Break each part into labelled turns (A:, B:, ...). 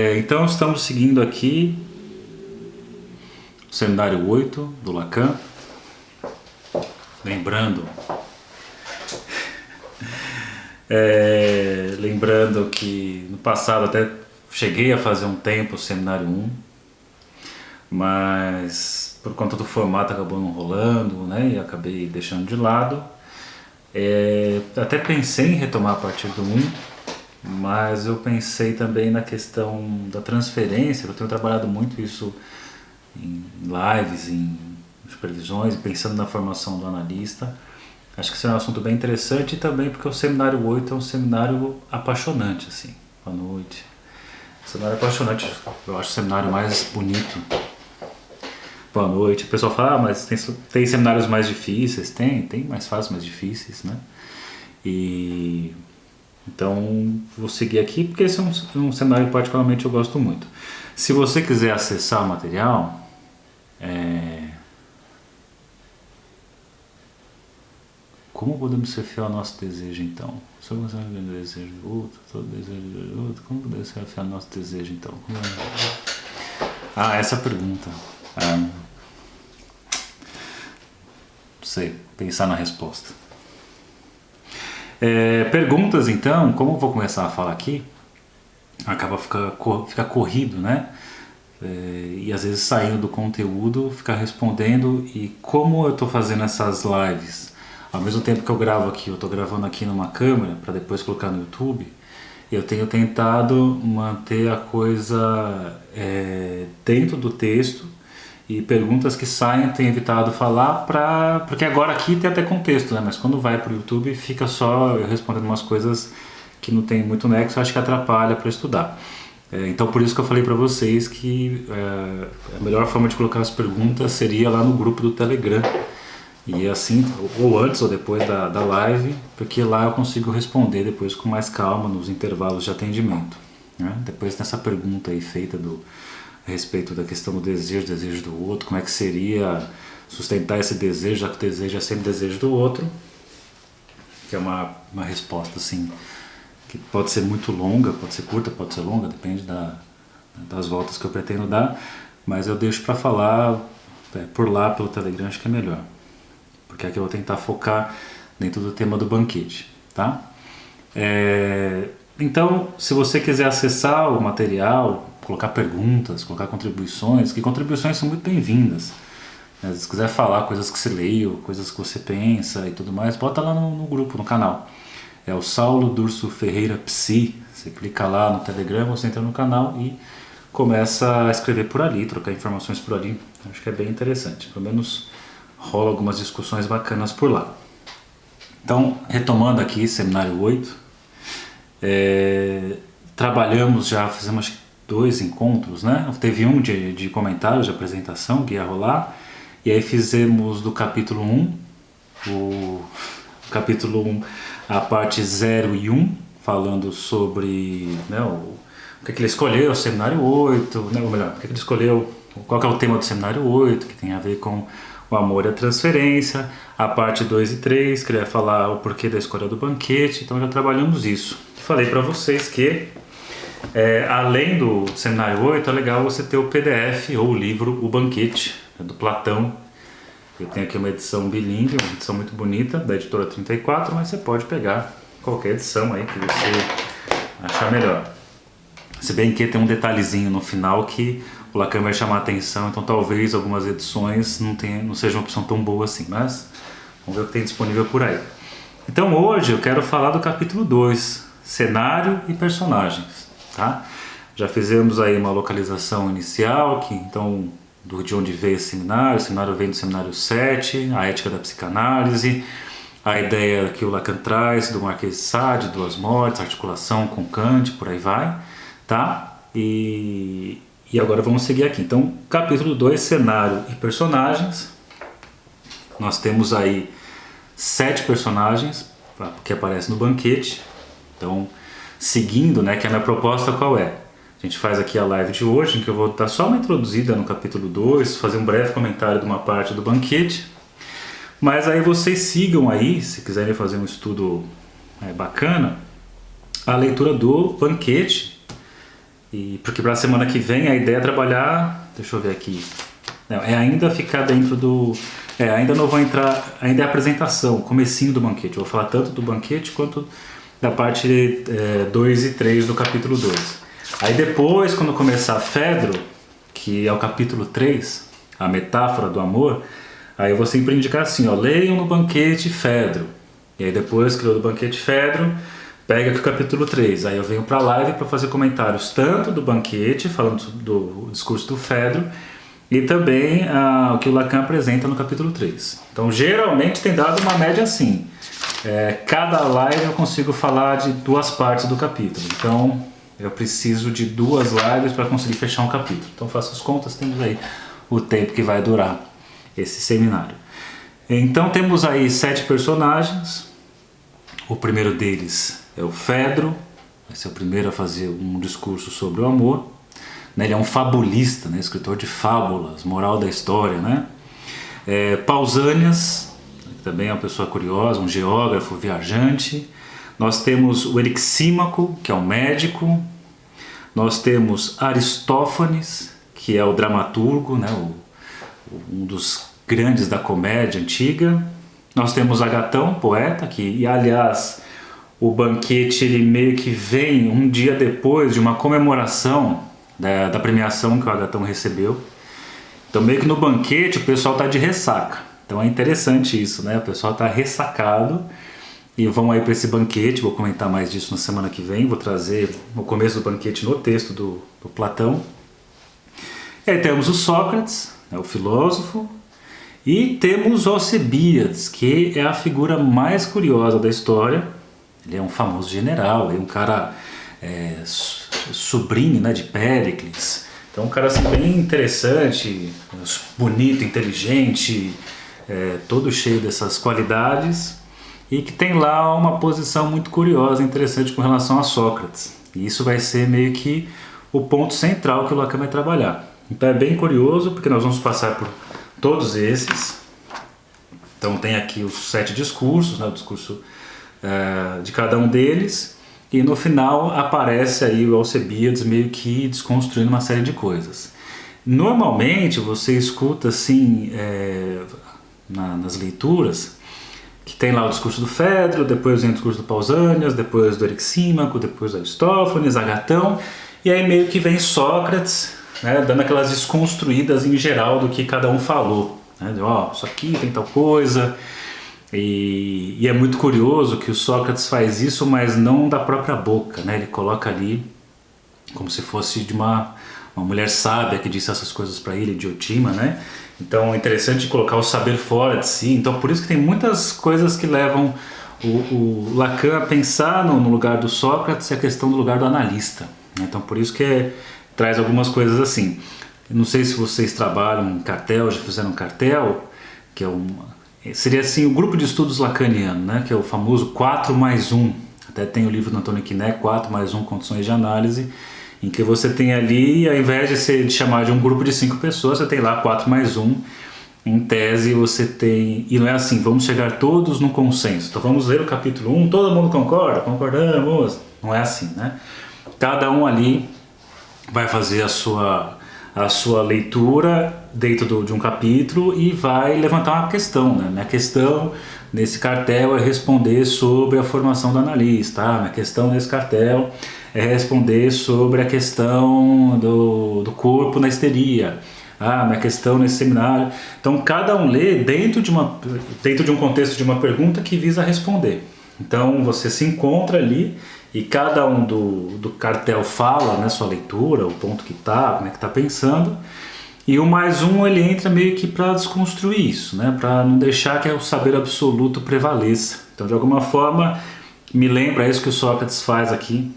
A: Então estamos seguindo aqui o seminário 8 do Lacan. Lembrando que no passado até cheguei a fazer um tempo o seminário 1, mas por conta do formato acabou não rolando, né? E acabei deixando de lado. Até pensei em retomar a partir do 1, mas eu pensei também na questão da transferência. Eu tenho trabalhado muito isso em lives, em supervisões, pensando na formação do analista. Acho que esse é um assunto bem interessante, e também porque o seminário 8 é um seminário apaixonante, assim. Boa noite. Seminário apaixonante, eu acho o seminário mais bonito. Boa noite. O pessoal fala, mas tem seminários mais difíceis? Tem mais fases mais difíceis, né? Então, vou seguir aqui porque esse é um seminário que particularmente eu gosto muito. Se você quiser acessar o material, como podemos ser fiel ao nosso desejo, então? Se eu gostar do desejo do outro, todo desejo do outro, como podemos ser fiel ao nosso desejo, então? Essa pergunta. Não sei, pensar na resposta. Perguntas, então, como eu vou começar a falar aqui, acaba ficar corrido, né? E às vezes saindo do conteúdo, ficar respondendo. E como eu estou fazendo essas lives, ao mesmo tempo que eu gravo aqui, eu estou gravando aqui numa câmera para depois colocar no YouTube, eu tenho tentado manter a coisa dentro do texto, e perguntas que saem eu tenho evitado falar, porque agora aqui tem até contexto, né? Mas quando vai para o YouTube fica só eu respondendo umas coisas que não tem muito nexo, acho que atrapalha para estudar. Então por isso que eu falei para vocês que a melhor forma de colocar as perguntas seria lá no grupo do Telegram, e assim, ou antes ou depois da live, porque lá eu consigo responder depois com mais calma nos intervalos de atendimento, né? Depois dessa pergunta aí feita a respeito da questão do desejo do outro, como é que seria sustentar esse desejo, já que o desejo é sempre desejo do outro, que é uma resposta assim, que pode ser muito longa, pode ser curta, pode ser longa, depende das voltas que eu pretendo dar, mas eu deixo para falar por lá, pelo Telegram, acho que é melhor, porque aqui eu vou tentar focar dentro do tema do banquete, tá? Então, se você quiser acessar o material, colocar perguntas, colocar contribuições, que contribuições são muito bem-vindas. Se você quiser falar coisas que você leu, coisas que você pensa e tudo mais, bota lá no grupo, no canal. É o Saulo Durso Ferreira Psi. Você clica lá no Telegram, você entra no canal e começa a escrever por ali, trocar informações por ali. Acho que é bem interessante. Pelo menos rola algumas discussões bacanas por lá. Então, retomando aqui, seminário 8, trabalhamos, já fizemos 2 encontros, né? Teve um de comentários, de apresentação que ia rolar, e aí fizemos do capítulo 1, o capítulo 1, a parte 0 e 1, falando sobre, né, o que ele escolheu, o seminário 8, né, ou melhor, o que ele escolheu, qual que é o tema do seminário 8, que tem a ver com o amor e a transferência, a parte 2 e 3, que ele ia falar o porquê da escolha do banquete. Então já trabalhamos isso. Falei para vocês que além do seminário 8, é legal você ter o PDF ou o livro O Banquete, do Platão. Eu tenho aqui uma edição bilíngue, uma edição muito bonita, da editora 34, mas você pode pegar qualquer edição aí que você achar melhor. Se bem que tem um detalhezinho no final que o Lacan vai chamar a atenção, então talvez algumas edições não sejam uma opção tão boa assim, mas vamos ver o que tem disponível por aí. Então hoje eu quero falar do capítulo 2, cenário e personagens. Tá? Já fizemos aí uma localização inicial, então de onde veio esse seminário. O seminário vem do seminário 7, a ética da psicanálise, a ideia que o Lacan traz do Marquês de Sade, duas mortes, articulação com Kant, por aí vai, tá? E agora vamos seguir aqui. Então, capítulo 2, cenário e personagens. Nós temos aí 7 personagens que aparecem no banquete. Então, seguindo, né, que a minha proposta qual é? A gente faz aqui a live de hoje, em que eu vou dar só uma introduzida no capítulo 2, fazer um breve comentário de uma parte do banquete, mas aí vocês sigam aí, se quiserem fazer um estudo bacana, a leitura do banquete E porque para a semana que vem a ideia é trabalhar, deixa eu ver aqui, não, é ainda ficar dentro do, ainda não vou entrar, ainda é a apresentação, comecinho do banquete. Eu vou falar tanto do banquete quanto da parte 2 e 3 do capítulo 2. Aí depois, quando começar Fedro, que é o capítulo 3, a metáfora do amor, aí eu vou sempre indicar assim, ó, leiam no banquete Fedro. E aí depois que leu no banquete Fedro, pega aqui o capítulo 3, aí eu venho para a live para fazer comentários tanto do banquete, falando do discurso do Fedro, e também o que o Lacan apresenta no capítulo 3. Então geralmente tem dado uma média assim, cada live eu consigo falar de 2 partes do capítulo, então eu preciso de 2 lives para conseguir fechar um capítulo. Então faço as contas, temos aí o tempo que vai durar esse seminário. Então temos aí 7 personagens, o primeiro deles é o Fedro, vai ser o primeiro a fazer um discurso sobre o amor. Ele é um fabulista, né? Escritor de fábulas, moral da história, né? Pausanias, também é uma pessoa curiosa, um geógrafo viajante. Nós temos o Erixímaco, que é um médico. Nós temos Aristófanes, que é o dramaturgo, né? Um dos grandes da comédia antiga. Nós temos Agatão, poeta, e aliás, o banquete ele meio que vem um dia depois de uma comemoração da premiação que o Agatão recebeu. Então meio que no banquete o pessoal está de ressaca. Então é interessante isso, né? O pessoal está ressacado e vão aí para esse banquete. Vou comentar mais disso na semana que vem. Vou trazer o começo do banquete no texto do Platão. E aí temos o Sócrates, né, o filósofo. E temos Alcebiades, que é a figura mais curiosa da história. Ele é um famoso general, é um cara sobrinho, né, de Péricles. Então um cara assim, bem interessante, bonito, inteligente, todo cheio dessas qualidades. E que tem lá uma posição muito curiosa, interessante com relação a Sócrates. E isso vai ser meio que o ponto central que o Lacan vai trabalhar. Então é bem curioso, porque nós vamos passar por todos esses. Então tem aqui os 7 discursos, né, o discurso de cada um deles, e no final aparece aí o Alcebiades meio que desconstruindo uma série de coisas. Normalmente você escuta assim nas leituras que tem lá o discurso do Fedro, depois vem o discurso do Pausanias, depois do Erixímaco, depois do Aristófanes, Agatão, e aí meio que vem Sócrates, né, dando aquelas desconstruídas em geral do que cada um falou, né, isso aqui tem tal coisa. E é muito curioso que o Sócrates faz isso, mas não da própria boca, né? Ele coloca ali como se fosse de uma mulher sábia que disse essas coisas para ele, Diotima, né? Então é interessante colocar o saber fora de si. Então por isso que tem muitas coisas que levam o Lacan a pensar no lugar do Sócrates e a questão do lugar do analista, né? Então por isso que traz algumas coisas assim. Eu não sei se vocês trabalham em cartel, já fizeram um cartel, que seria assim o grupo de estudos lacaniano, né, que é o famoso 4+1. Até tem o livro do Antônio Quiné, 4+1 Condições de Análise, em que você tem ali, ao invés de chamar de um grupo de 5 pessoas, você tem lá 4+1. Em tese você tem, e não é assim, vamos chegar todos no consenso. Então vamos ler o capítulo 1, todo mundo concorda? Concordamos? Não é assim, né? Cada um ali vai fazer a sua leitura dentro de um capítulo e vai levantar uma questão, né? Minha questão nesse cartel é responder sobre a formação do analista, minha questão nesse cartel é responder sobre a questão do corpo na histeria, minha questão nesse seminário. Então cada um lê dentro de um contexto de uma pergunta que visa responder. Então você se encontra ali e cada um do cartel fala, né, sua leitura, o ponto que está, como é que está pensando, e o +1 ele entra meio que para desconstruir isso, né, para não deixar que o saber absoluto prevaleça. Então de alguma forma me lembra isso que o Sócrates faz aqui.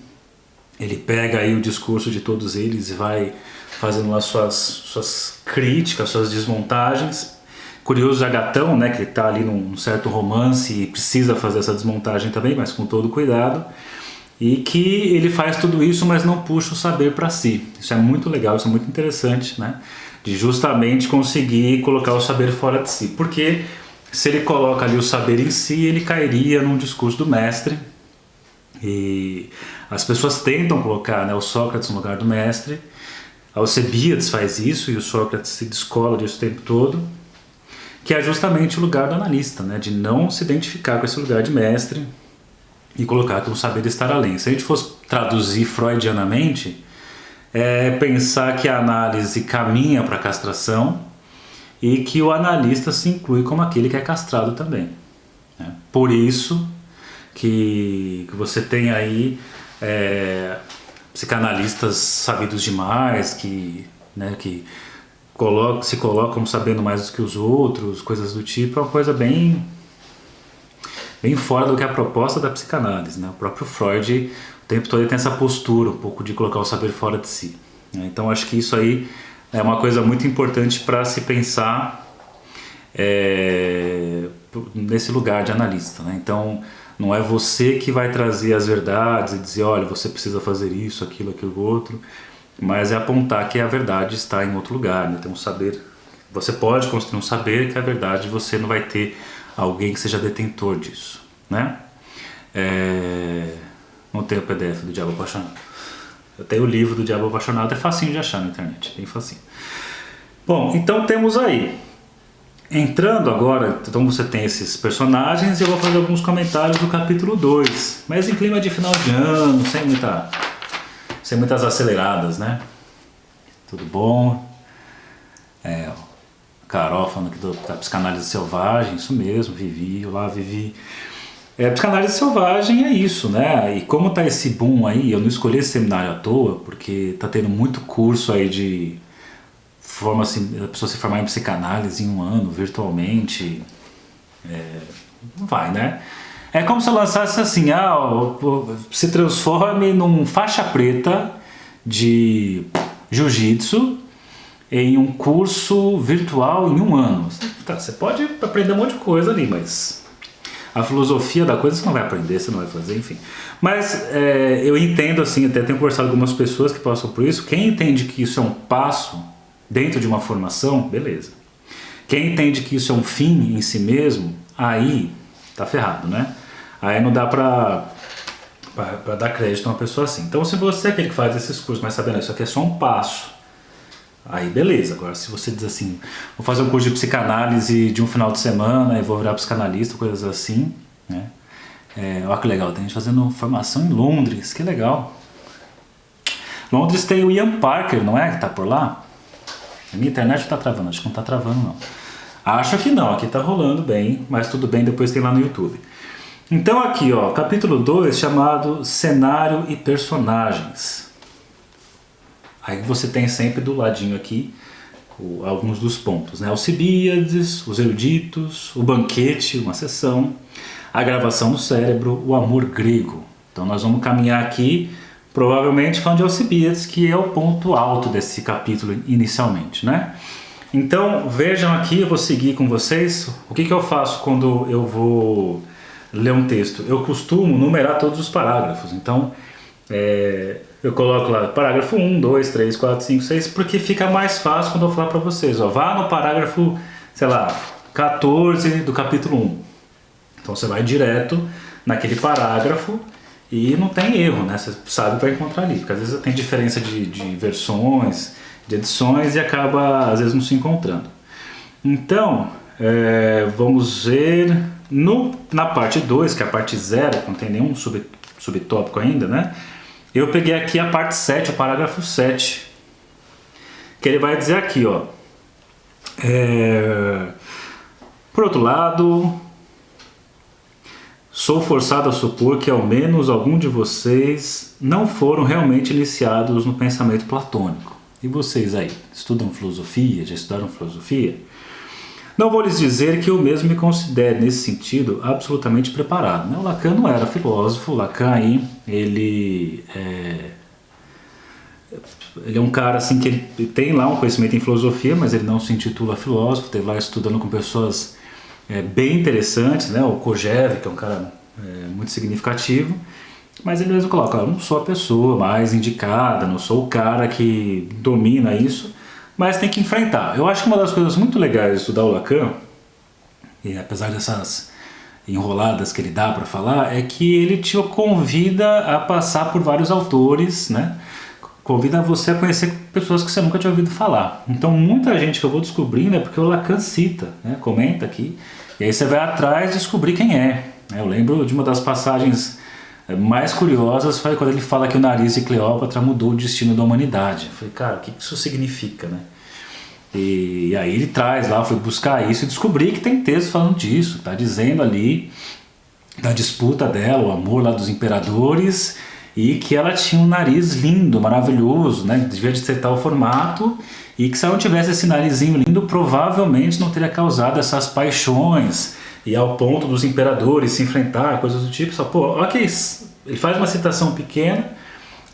A: Ele pega aí o discurso de todos eles e vai fazendo lá suas críticas, suas desmontagens. Curioso de Agatão, né, que ele está ali num certo romance e precisa fazer essa desmontagem também, mas com todo cuidado. E que ele faz tudo isso, mas não puxa o saber para si. Isso é muito legal, isso é muito interessante, né? De justamente conseguir colocar o saber fora de si. Porque se ele coloca ali o saber em si, ele cairia num discurso do mestre. E as pessoas tentam colocar, né, o Sócrates no lugar do mestre. Alcebiades faz isso e o Sócrates se descola disso o tempo todo, que é justamente o lugar do analista, né, de não se identificar com esse lugar de mestre e colocar que o saber estar além. Se a gente fosse traduzir freudianamente, é pensar que a análise caminha para a castração e que o analista se inclui como aquele que é castrado também, né? Por isso que você tem aí psicanalistas sabidos demais, que, né, que se colocam sabendo mais do que os outros, coisas do tipo. É uma coisa bem fora do que é a proposta da psicanálise, né? O próprio Freud o tempo todo ele tem essa postura um pouco de colocar o saber fora de si, né? Então acho que isso aí é uma coisa muito importante para se pensar nesse lugar de analista, né? Então não é você que vai trazer as verdades e dizer, olha, você precisa fazer isso, aquilo, outro, mas é apontar que a verdade está em outro lugar, né? Tem um saber, você pode construir um saber que a verdade você não vai ter alguém que seja detentor disso, né? Não tenho o PDF do Diabo Apaixonado. Eu tenho o livro do Diabo Apaixonado, é facinho de achar na internet, bem facinho. Bom, então temos aí, entrando agora, então você tem esses personagens e eu vou fazer alguns comentários do capítulo 2, mas em clima de final de ano, sem muitas aceleradas, né? Tudo bom? Carol falando aqui da psicanálise selvagem, isso mesmo, Vivi. Psicanálise selvagem é isso, né? E como tá esse boom aí, eu não escolhi esse seminário à toa, porque tá tendo muito curso aí de forma assim, a pessoa se formar em psicanálise em um ano, virtualmente. Não vai, né? É como se eu lançasse assim, se transforme num faixa preta de jiu-jitsu em um curso virtual em um ano. Você pode aprender um monte de coisa ali, mas a filosofia da coisa você não vai aprender, você não vai fazer, enfim. Mas eu entendo assim, até tenho conversado com algumas pessoas que passam por isso, quem entende que isso é um passo dentro de uma formação, beleza. Quem entende que isso é um fim em si mesmo, aí tá ferrado, né? Aí não dá pra dar crédito a uma pessoa assim. Então se você é aquele que faz esses cursos, mas sabendo isso aqui é só um passo, aí beleza. Agora se você diz assim, vou fazer um curso de psicanálise de um final de semana e vou virar psicanalista, coisas assim, né? Olha que legal, tem gente fazendo formação em Londres, que legal. Londres tem o Ian Parker, não é? Que tá por lá? A minha internet tá travando, acho que não tá travando não. Acho que não, aqui tá rolando bem, mas tudo bem, depois tem lá no YouTube. Então aqui, ó, capítulo 2, chamado Cenário e Personagens. Aí você tem sempre do ladinho aqui alguns dos pontos, né? Alcibíades, os eruditos, o banquete, uma sessão, a gravação no cérebro, o amor grego. Então nós vamos caminhar aqui, provavelmente falando de Alcibíades, que é o ponto alto desse capítulo inicialmente, né? Então vejam aqui, eu vou seguir com vocês. O que eu faço quando eu vou ler um texto? Eu costumo numerar todos os parágrafos. Então eu coloco lá parágrafo 1, 2, 3, 4, 5, 6, porque fica mais fácil quando eu falar para vocês. Ó, vá no parágrafo, sei lá, 14 do capítulo 1. Então você vai direto naquele parágrafo e não tem erro, né? Você sabe que vai encontrar ali, porque às vezes tem diferença de versões, de edições e acaba às vezes não se encontrando. Então, vamos ver na parte 2, que é a parte 0, não tem nenhum subtópico ainda, né? Eu peguei aqui a parte 7, o parágrafo 7, que ele vai dizer aqui, ó, por outro lado, sou forçado a supor que ao menos algum de vocês não foram realmente iniciados no pensamento platônico. E vocês aí, estudam filosofia, já estudaram filosofia? Não vou lhes dizer que eu mesmo me considero, nesse sentido, absolutamente preparado, né? O Lacan não era filósofo. O Lacan aí, ele é um cara assim que ele tem lá um conhecimento em filosofia, mas ele não se intitula filósofo. Esteve lá estudando com pessoas bem interessantes, né? O Kojève, que é um cara muito significativo, mas ele mesmo coloca, eu não sou a pessoa mais indicada, não sou o cara que domina isso, mas tem que enfrentar. Eu acho que uma das coisas muito legais de estudar o Lacan, e apesar dessas enroladas que ele dá para falar, é que ele te convida a passar por vários autores, né? Convida você a conhecer pessoas que você nunca tinha ouvido falar. Então muita gente que eu vou descobrindo é porque o Lacan cita, né? Comenta aqui, e aí você vai atrás descobrir quem é. Eu lembro de uma das passagens mais curiosas, foi quando ele fala que o nariz de Cleópatra mudou o destino da humanidade. Eu falei, cara, o que isso significa, né? E aí ele traz lá, foi buscar isso e descobri que tem texto falando disso, tá dizendo ali da disputa dela, o amor lá dos imperadores, e que ela tinha um nariz lindo, maravilhoso, né? Devia de ser tal formato, e que se ela não tivesse esse narizinho lindo, provavelmente não teria causado essas paixões, e ao ponto dos imperadores se enfrentar, coisas do tipo. Só, pô, ok, ele faz uma citação pequena,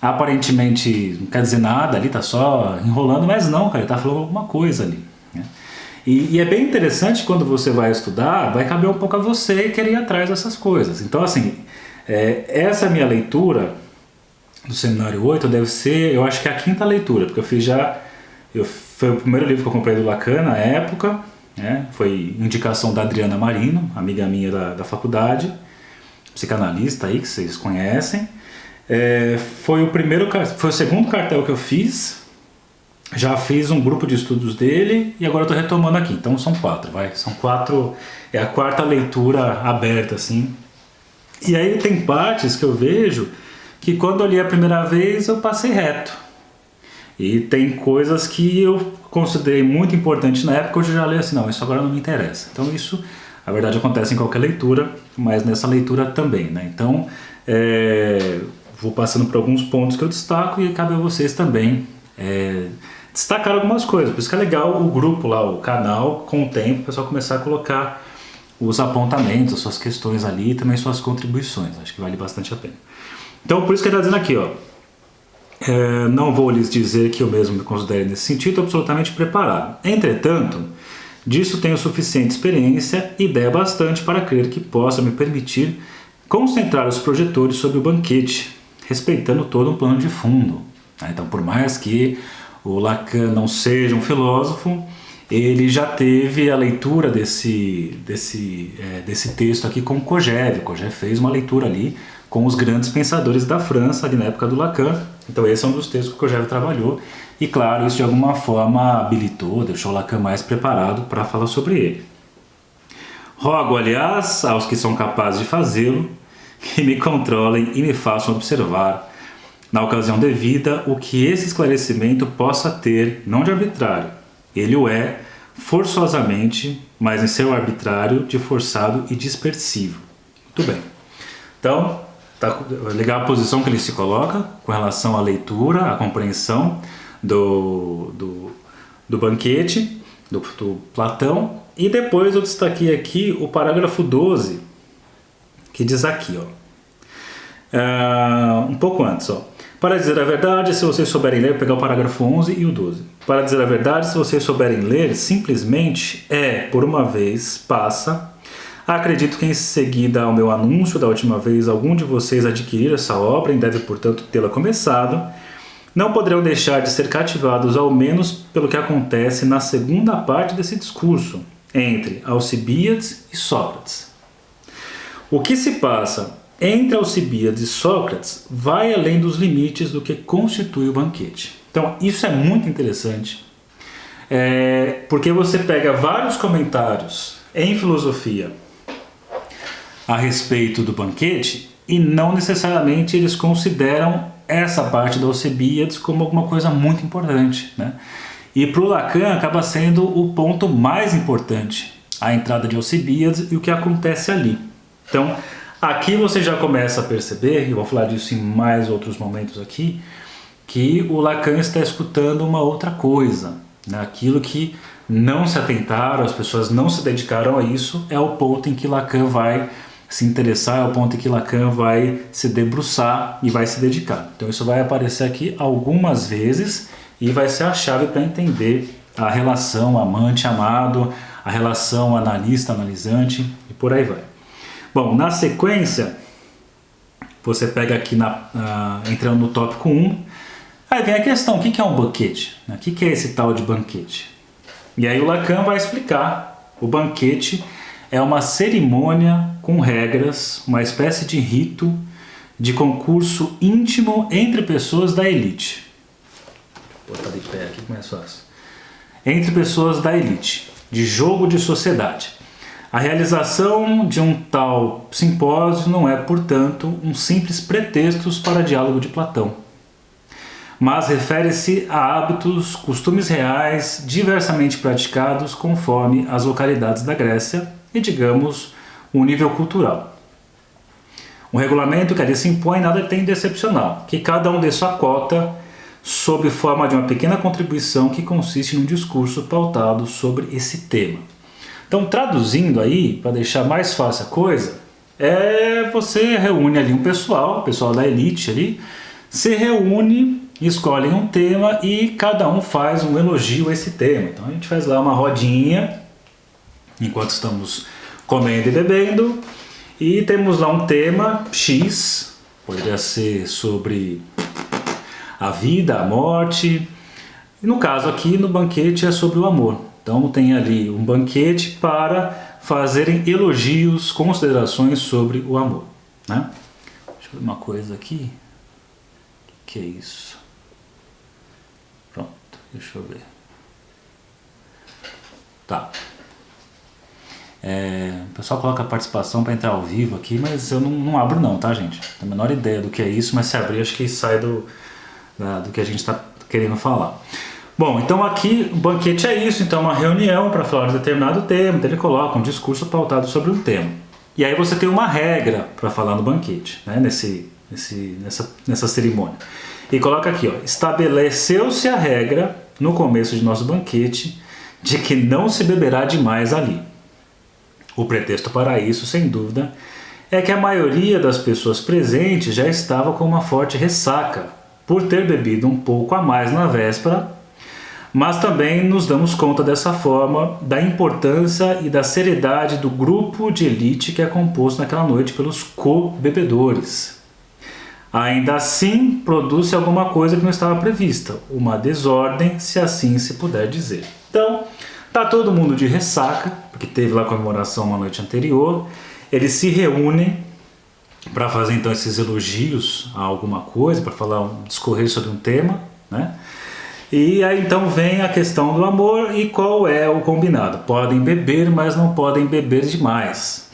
A: aparentemente não quer dizer nada ali, tá só enrolando, mas não, cara, ele tá falando alguma coisa ali, né? E é bem interessante quando você vai estudar, vai caber um pouco a você querer ir atrás dessas coisas. Então, assim, essa minha leitura do Seminário 8 deve ser, eu acho que é a 5ª leitura, porque foi o primeiro livro que eu comprei do Lacan na época, né? Foi indicação da Adriana Marino, amiga minha da faculdade, psicanalista aí que vocês conhecem. Foi o segundo cartel que eu fiz. Já fiz um grupo de estudos dele e agora eu estou retomando aqui. Então são 4, são 4, é a 4ª leitura aberta, assim. E aí tem partes que eu vejo que quando eu li a primeira vez eu passei reto. E tem coisas que eu considerei muito importantes na época, hoje eu já leio assim, não, isso agora não me interessa. Então isso, na verdade, acontece em qualquer leitura, mas nessa leitura também, né? Então, vou passando por alguns pontos que eu destaco e cabe a vocês também destacar algumas coisas. Por isso que é legal o grupo lá, o canal, com o tempo, o pessoal começar a colocar os apontamentos, suas questões ali e também suas contribuições. Acho que vale bastante a pena. Então, por isso que ele está dizendo aqui, ó. Não vou lhes dizer que eu mesmo me considero nesse sentido absolutamente preparado. Entretanto, disso tenho suficiente experiência e ideia bastante para crer que possa me permitir concentrar os projetores sobre o banquete, respeitando todo um plano de fundo. Então, por mais que o Lacan não seja um filósofo, ele já teve a leitura desse texto aqui com Kojève. Kojève fez uma leitura ali com os grandes pensadores da França, ali na época do Lacan. Então esse é um dos textos que Kojève trabalhou. E claro, isso de alguma forma habilitou, deixou o Lacan mais preparado para falar sobre ele. Rogo, aliás, aos que são capazes de fazê-lo, que me controlem e me façam observar, na ocasião devida, o que esse esclarecimento possa ter, não de arbitrário. Ele o é, forçosamente, mas em seu arbitrário de forçado e dispersivo. Muito bem. Então, tá legal a posição que ele se coloca com relação à leitura, à compreensão do banquete, do Platão. E depois eu destaquei aqui o parágrafo 12, que diz aqui, um pouco antes, Para dizer a verdade, se vocês souberem ler, vou pegar o parágrafo 11 e o 12. Para dizer a verdade, se vocês souberem ler, simplesmente por uma vez, passa. Acredito que em seguida ao meu anúncio da última vez, algum de vocês adquirir essa obra e deve, portanto, tê-la começado. Não poderão deixar de ser cativados, ao menos pelo que acontece na segunda parte desse discurso, entre Alcibíades e Sócrates. O que se passa entre Alcibíades e Sócrates vai além dos limites do que constitui o banquete. Então, isso é muito interessante, porque você pega vários comentários em filosofia a respeito do banquete e não necessariamente eles consideram essa parte da Alcibíades como alguma coisa muito importante, né? E para o Lacan acaba sendo o ponto mais importante, a entrada de Alcibíades e o que acontece ali. Então, aqui você já começa a perceber, e vou falar disso em mais outros momentos aqui, que o Lacan está escutando uma outra coisa, né? Aquilo que não se atentaram, as pessoas não se dedicaram a isso, é o ponto em que Lacan vai se interessar, é o ponto em que Lacan vai se debruçar e vai se dedicar. Então isso vai aparecer aqui algumas vezes e vai ser a chave para entender a relação amante-amado, a relação analista-analisante e por aí vai. Bom, na sequência, você pega aqui entrando no tópico 1, aí vem a questão, o que é um banquete? O que é esse tal de banquete? E aí o Lacan vai explicar, o banquete é uma cerimônia com regras, uma espécie de rito de concurso íntimo entre pessoas da elite. Vou botar de pé aqui que é mais fácil. Entre pessoas da elite, de jogo de sociedade. A realização de um tal simpósio não é, portanto, um simples pretexto para diálogo de Platão, mas refere-se a hábitos, costumes reais, diversamente praticados conforme as localidades da Grécia e, digamos, o nível cultural. O regulamento que ali se impõe nada tem de excepcional, que cada um dê sua cota sob forma de uma pequena contribuição que consiste num discurso pautado sobre esse tema. Então, traduzindo aí, para deixar mais fácil a coisa, você reúne ali um pessoal da elite ali, se reúne, escolhem um tema e cada um faz um elogio a esse tema. Então a gente faz lá uma rodinha, enquanto estamos comendo e bebendo, e temos lá um tema X, poderia ser sobre a vida, a morte, e no caso aqui no banquete é sobre o amor. Então tem ali um banquete para fazerem elogios, considerações sobre o amor, né? Deixa eu ver uma coisa aqui. O que é isso? Pronto, deixa eu ver. Tá. O pessoal coloca a participação para entrar ao vivo aqui, mas eu não abro não, tá, gente? Não tenho a menor ideia do que é isso, mas se abrir acho que sai do que a gente está querendo falar. Bom, então aqui o banquete é isso, então é uma reunião para falar de determinado tema, então ele coloca um discurso pautado sobre um tema. E aí você tem uma regra para falar no banquete, né, nessa cerimônia. E coloca aqui, ó, estabeleceu-se a regra no começo de nosso banquete de que não se beberá demais ali. O pretexto para isso, sem dúvida, é que a maioria das pessoas presentes já estava com uma forte ressaca por ter bebido um pouco a mais na véspera, mas também nos damos conta dessa forma da importância e da seriedade do grupo de elite que é composto naquela noite pelos co-bebedores. Ainda assim, produz-se alguma coisa que não estava prevista, uma desordem, se assim se puder dizer. Então, tá todo mundo de ressaca, porque teve lá a comemoração uma noite anterior, eles se reúnem para fazer então esses elogios a alguma coisa, para discorrer sobre um tema, né? E aí então vem a questão do amor e qual é o combinado. Podem beber, mas não podem beber demais.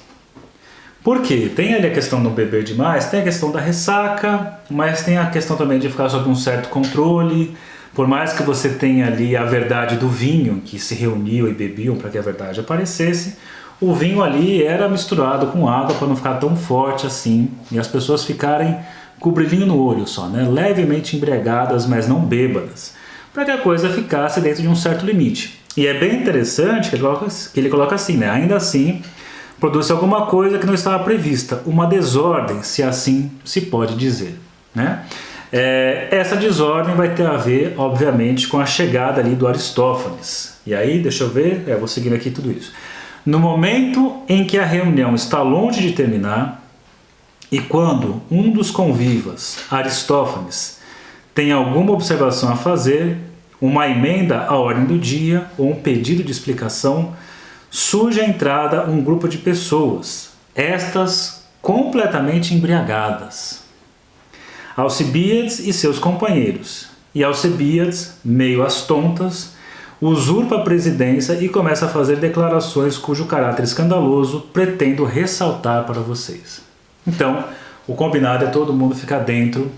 A: Por quê? Tem ali a questão do beber demais, tem a questão da ressaca, mas tem a questão também de ficar sob um certo controle. Por mais que você tenha ali a verdade do vinho, que se reuniam e bebiam para que a verdade aparecesse, o vinho ali era misturado com água para não ficar tão forte assim e as pessoas ficarem com o brilhinho no olho só, né? Levemente embriagadas, mas não bêbadas, para que a coisa ficasse dentro de um certo limite. E é bem interessante que ele coloca assim, né? Ainda assim, produz alguma coisa que não estava prevista, uma desordem, se assim se pode dizer, né? Essa desordem vai ter a ver, obviamente, com a chegada ali do Aristófanes. E aí, deixa eu ver, vou seguindo aqui tudo isso. No momento em que a reunião está longe de terminar, e quando um dos convivas, Aristófanes, tem alguma observação a fazer, uma emenda à ordem do dia ou um pedido de explicação, surge à entrada um grupo de pessoas, estas completamente embriagadas. Alcibíades e seus companheiros. E Alcibíades, meio às tontas, usurpa a presidência e começa a fazer declarações cujo caráter escandaloso pretendo ressaltar para vocês. Então, o combinado é todo mundo ficar dentro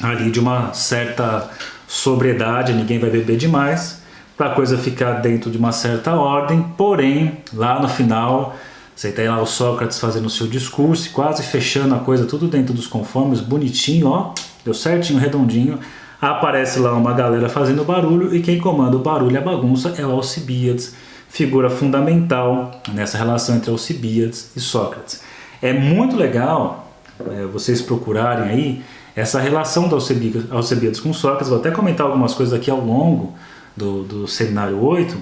A: ali de uma certa sobriedade, ninguém vai beber demais, para a coisa ficar dentro de uma certa ordem, porém, lá no final, você tem lá o Sócrates fazendo o seu discurso, quase fechando a coisa tudo dentro dos conformes, bonitinho, ó, deu certinho, redondinho, aparece lá uma galera fazendo barulho e quem comanda o barulho e a bagunça é o Alcibíades, figura fundamental nessa relação entre Alcibíades e Sócrates. É muito legal vocês procurarem aí essa relação do Alcibíades com Sócrates. Vou até comentar algumas coisas aqui ao longo do seminário 8,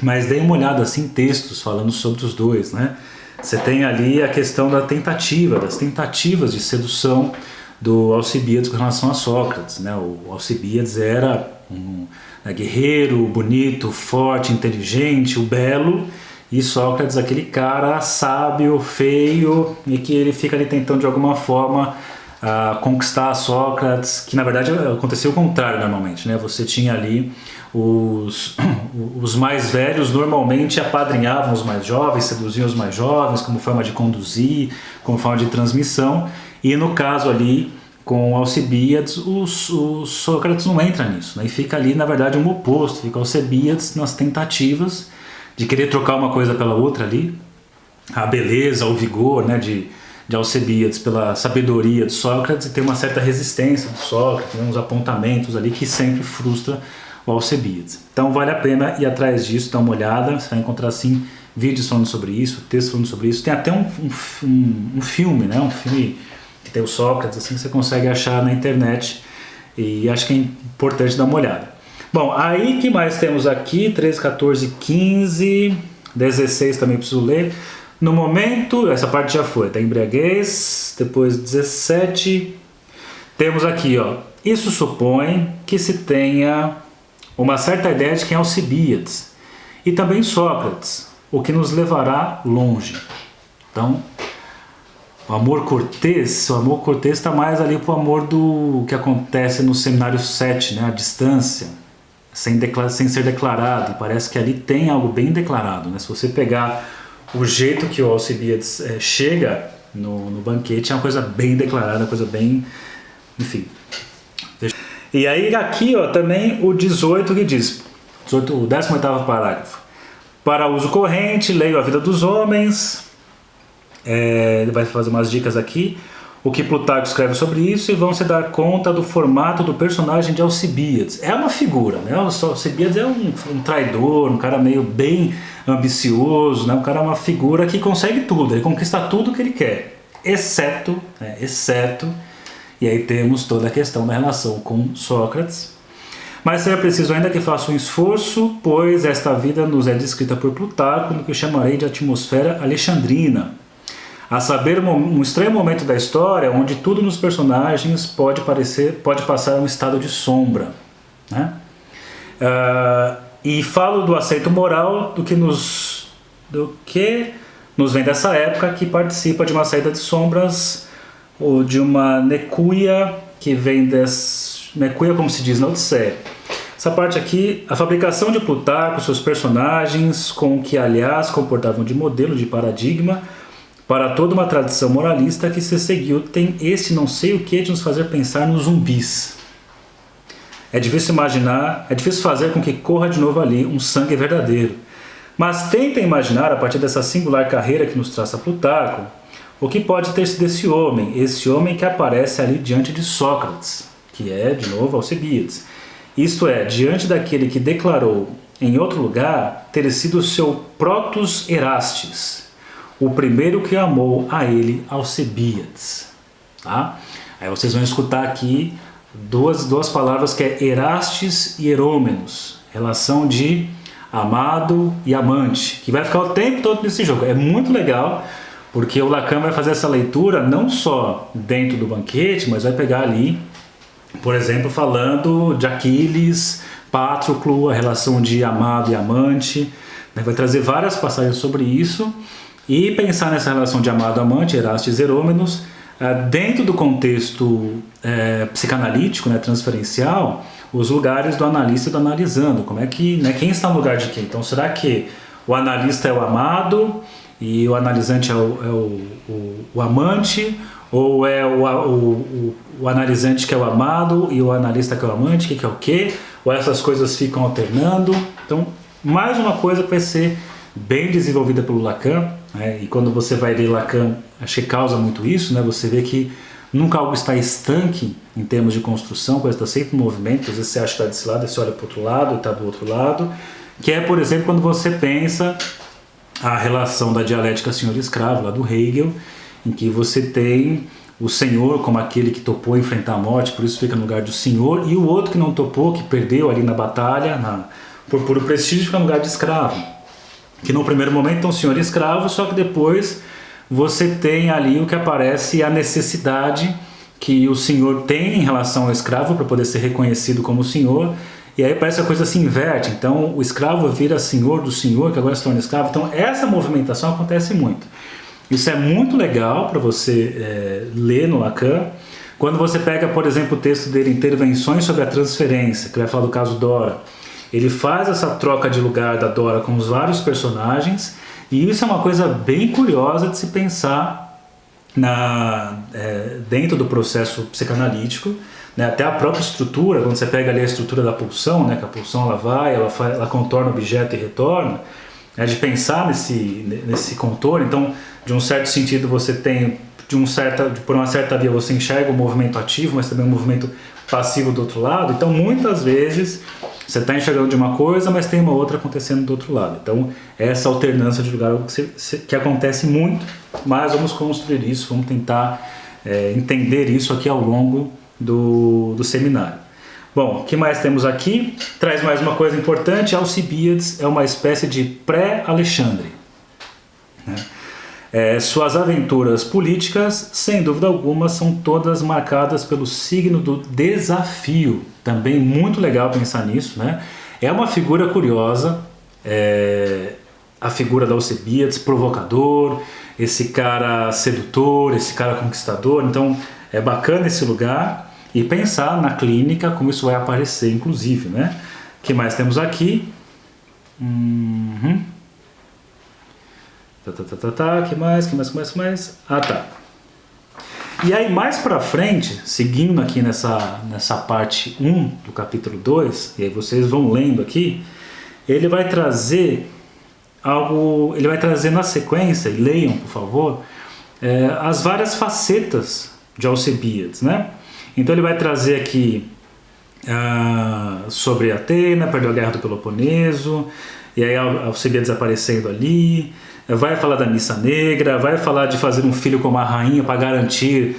A: mas dei uma olhada assim em textos falando sobre os dois, né? Você tem ali a questão das tentativas de sedução do Alcibíades com relação a Sócrates, né? O Alcibíades era um guerreiro, bonito, forte, inteligente, o belo, e Sócrates, aquele cara sábio, feio, e que ele fica ali tentando de alguma forma conquistar Sócrates, que na verdade aconteceu o contrário normalmente, né? Você tinha ali os mais velhos normalmente apadrinhavam os mais jovens, seduziam os mais jovens como forma de conduzir, como forma de transmissão, e no caso ali com Alcibíades, o Sócrates não entra nisso, né? E fica ali na verdade um oposto, fica Alcibíades nas tentativas de querer trocar uma coisa pela outra ali, a beleza, o vigor, né, de Alcibíades pela sabedoria de Sócrates, e tem uma certa resistência de Sócrates, né, uns apontamentos ali que sempre frustra o Alcibíades. Então vale a pena ir atrás disso, dar uma olhada, você vai encontrar sim vídeos falando sobre isso, textos falando sobre isso, tem até um filme, né, um filme que tem o Sócrates, assim, que você consegue achar na internet, e acho que é importante dar uma olhada. Bom, aí que mais temos aqui? 13, 14, 15, 16 também preciso ler. No momento, essa parte já foi, da embriaguez, depois 17. Temos aqui, ó, isso supõe que se tenha uma certa ideia de quem é Alcibíades, e também Sócrates, o que nos levará longe. Então, o amor cortês está mais ali para o amor do que acontece no seminário 7, né, a distância, sem ser declarado, e parece que ali tem algo bem declarado, né? Se você pegar o jeito que o Alcibíades chega no banquete, é uma coisa bem declarada, uma coisa bem... enfim. E aí aqui, ó, também o 18 que diz, o 18º parágrafo, para uso corrente, leio a vida dos homens, ele vai fazer umas dicas aqui, o que Plutarco escreve sobre isso, e vão se dar conta do formato do personagem de Alcibíades. É uma figura, né? Alcibíades é um traidor, um cara meio bem ambicioso, né? Um cara, uma figura que consegue tudo, ele conquista tudo que ele quer, exceto, e aí temos toda a questão da relação com Sócrates. Mas seria preciso ainda que faça um esforço, pois esta vida nos é descrita por Plutarco no que eu chamarei de atmosfera alexandrina, a saber, um estranho momento da história onde tudo nos personagens pode passar a um estado de sombra, né? E falo do aceito moral do que nos vem dessa época, que participa de uma saída de sombras, ou de uma necuia que vem necuia, como se diz na Odisseia. Essa parte aqui, a fabricação de Plutarco, seus personagens, com que aliás comportavam de modelo, de paradigma para toda uma tradição moralista que se seguiu, tem esse não sei o que de nos fazer pensar nos zumbis. É difícil imaginar, é difícil fazer com que corra de novo ali um sangue verdadeiro. Mas tenta imaginar, a partir dessa singular carreira que nos traça Plutarco, o que pode ter sido esse homem que aparece ali diante de Sócrates, que é, de novo, Alcibíades. Isto é, diante daquele que declarou, em outro lugar, ter sido o seu protus Erastes, o primeiro que amou a ele, Alcibíades. Tá? Aí vocês vão escutar aqui duas palavras que é Erastes e Herômenos, relação de amado e amante, que vai ficar o tempo todo nesse jogo. É muito legal, porque o Lacan vai fazer essa leitura não só dentro do banquete, mas vai pegar ali, por exemplo, falando de Aquiles, Patroclo, a relação de amado e amante, né? Vai trazer várias passagens sobre isso, e pensar nessa relação de amado-amante, Erastes e Herômenos, dentro do contexto psicanalítico, né, transferencial, os lugares do analista e do analisando. Como é que, né, quem está no lugar de quem? Então, será que o analista é o amado e o analisante é o amante? Ou é o analisante que é o amado e o analista que é o amante? Que é o quê? Ou essas coisas ficam alternando? Então, mais uma coisa que vai ser bem desenvolvida pelo Lacan, né? E quando você vai ler Lacan, acho que causa muito isso, né? Você vê que nunca algo está estanque em termos de construção, coisa está sempre em movimento. Às vezes você acha que está desse lado, você olha para o outro lado, está do outro lado, que é, por exemplo, quando você pensa a relação da dialética senhor-escravo, lá do Hegel, em que você tem o senhor como aquele que topou enfrentar a morte, por isso fica no lugar do senhor, e o outro que não topou, que perdeu ali na batalha, por puro prestígio, fica no lugar de escravo. Que no primeiro momento é um senhor escravo, só que depois você tem ali o que aparece a necessidade que o senhor tem em relação ao escravo para poder ser reconhecido como senhor, e aí parece que a coisa se inverte, então o escravo vira senhor do senhor, que agora se torna escravo. Então essa movimentação acontece muito. Isso é muito legal para você ler no Lacan. Quando você pega, por exemplo, o texto dele, Intervenções sobre a Transferência, que vai falar do caso Dora, ele faz essa troca de lugar da Dora com os vários personagens, e isso é uma coisa bem curiosa de se pensar dentro do processo psicanalítico, né? Até a própria estrutura, quando você pega ali a estrutura da pulsão, né? Que a pulsão ela contorna o objeto e retorna, de pensar nesse contorno. Então, de um certo sentido, você tem, por uma certa via, você enxerga o movimento ativo, mas também o movimento passivo do outro lado. Então, muitas vezes, você está enxergando de uma coisa, mas tem uma outra acontecendo do outro lado. Então, essa alternância de lugar que acontece muito, mas vamos construir isso, vamos tentar entender isso aqui ao longo do seminário. Bom, o que mais temos aqui? Traz mais uma coisa importante: Alcibiades é uma espécie de pré-Alexandre, né? Suas aventuras políticas, sem dúvida alguma, são todas marcadas pelo signo do desafio. Também muito legal pensar nisso, né? É uma figura curiosa, a figura da Alcibiades, provocador, esse cara sedutor, esse cara conquistador. Então é bacana esse lugar. E pensar na clínica como isso vai aparecer, inclusive, né? O que mais temos aqui? Que mais? Ah, tá. E aí, mais pra frente, seguindo aqui nessa parte 1 do capítulo 2, e aí vocês vão lendo aqui, ele vai trazer na sequência, e leiam, por favor, as várias facetas de Alcibiades, né? Então ele vai trazer aqui sobre Atena, perdeu a guerra do Peloponeso, e aí Alcibiades aparecendo ali, vai falar da missa negra, vai falar de fazer um filho como a rainha para garantir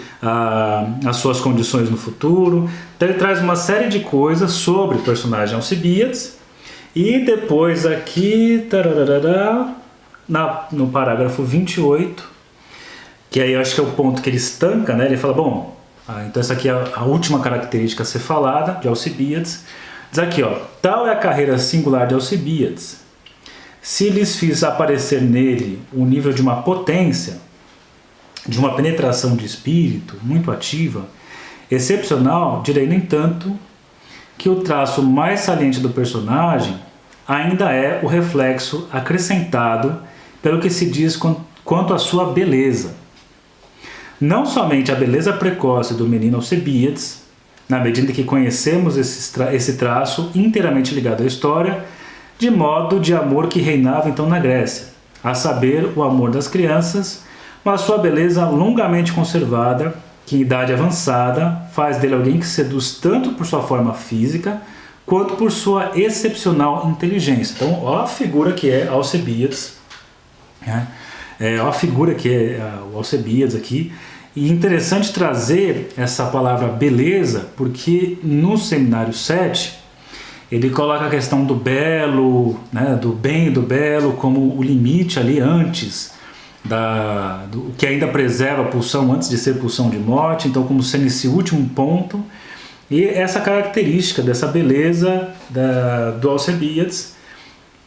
A: as suas condições no futuro. Então ele traz uma série de coisas sobre o personagem Alcibiades, e depois aqui, no parágrafo 28, que aí eu acho que é o ponto que ele estanca, né? Ele fala, bom, então essa aqui é a última característica a ser falada de Alcibiades. Diz aqui, tal é a carreira singular de Alcibiades. Se lhes fiz aparecer nele o nível de uma potência, de uma penetração de espírito muito ativa, excepcional, direi, no entanto, que o traço mais saliente do personagem ainda é o reflexo acrescentado pelo que se diz quanto à sua beleza. Não somente a beleza precoce do menino Alcibiades, na medida que conhecemos esse traço inteiramente ligado à história, de modo de amor que reinava então na Grécia, a saber, o amor das crianças, mas sua beleza longamente conservada, que em idade avançada faz dele alguém que seduz tanto por sua forma física, quanto por sua excepcional inteligência. Então, ó a figura que é Alcibiades, né? Ó a figura que é o Alcibiades aqui. E interessante trazer essa palavra beleza, porque no seminário 7 ele coloca a questão do belo, né, do bem e do belo como o limite ali antes do que ainda preserva a pulsão antes de ser pulsão de morte, então como sendo esse último ponto. E essa característica dessa beleza do Alcibiades,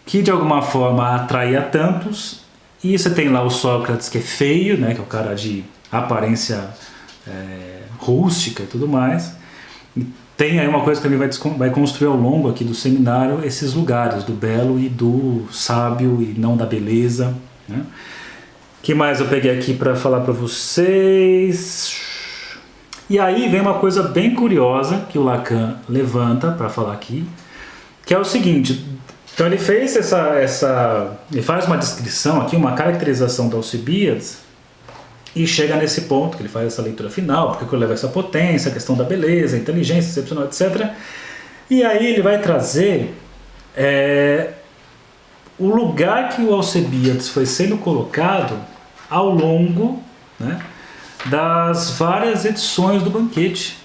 A: que de alguma forma atraía tantos. E você tem lá o Sócrates, que é feio, né, que é o cara de aparência rústica e tudo mais. E tem aí uma coisa que também vai construir ao longo aqui do seminário, esses lugares do belo e do sábio e não da beleza, né? Que mais eu peguei aqui para falar para vocês? E aí vem uma coisa bem curiosa que o Lacan levanta para falar aqui, que é o seguinte. Então ele fez ele faz uma descrição aqui, uma caracterização do Alcibiades, e chega nesse ponto, que ele faz essa leitura final, porque leva essa potência, a questão da beleza, a inteligência excepcional, etc. E aí ele vai trazer o lugar que o Alcibiades foi sendo colocado ao longo, né, das várias edições do Banquete.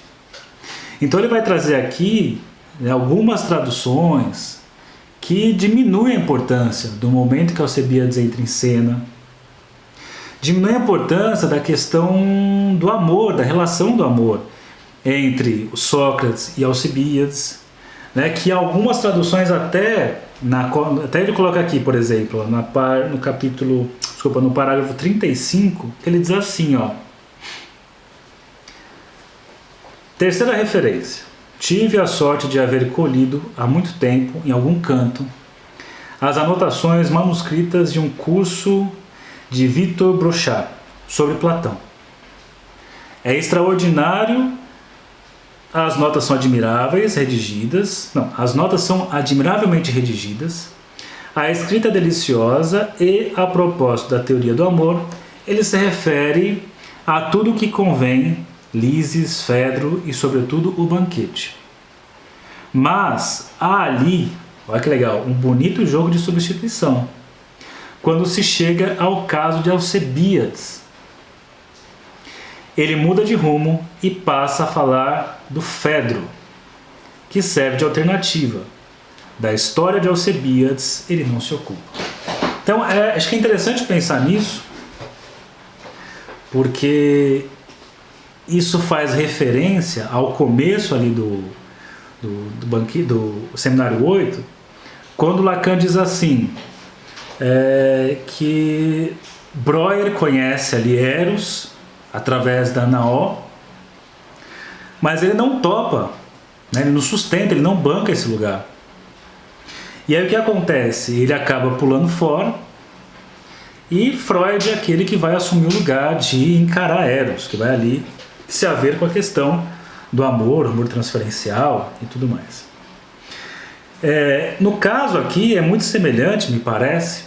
A: Então ele vai trazer aqui, né, algumas traduções que diminuem a importância do momento que Alcibiades entra em cena, diminui a importância da questão do amor, da relação do amor entre Sócrates e Alcibiades, né, que algumas traduções até ele coloca aqui, por exemplo, no capítulo, desculpa, no parágrafo 35, ele diz assim, ó. Terceira referência. Tive a sorte de haver colhido há muito tempo, em algum canto, as anotações manuscritas de um curso de Victor Brochard sobre Platão. É extraordinário, as notas são as notas são admiravelmente redigidas, a escrita é deliciosa e, a propósito da teoria do amor, ele se refere a tudo o que convém, Lises, Fedro e, sobretudo, o banquete. Mas há ali, olha que legal, um bonito jogo de substituição, quando se chega ao caso de Alcebiades. Ele muda de rumo e passa a falar do Fedro, que serve de alternativa. Da história de Alcebiades, ele não se ocupa. Então, acho que é interessante pensar nisso, porque isso faz referência ao começo ali do Seminário 8, quando Lacan diz assim, que Breuer conhece ali Eros através da Naó, mas ele não topa, né, ele não sustenta, ele não banca esse lugar. E aí o que acontece? Ele acaba pulando fora e Freud é aquele que vai assumir o lugar de encarar Eros, que vai ali se haver com a questão do amor transferencial e tudo mais. No caso aqui é muito semelhante, me parece,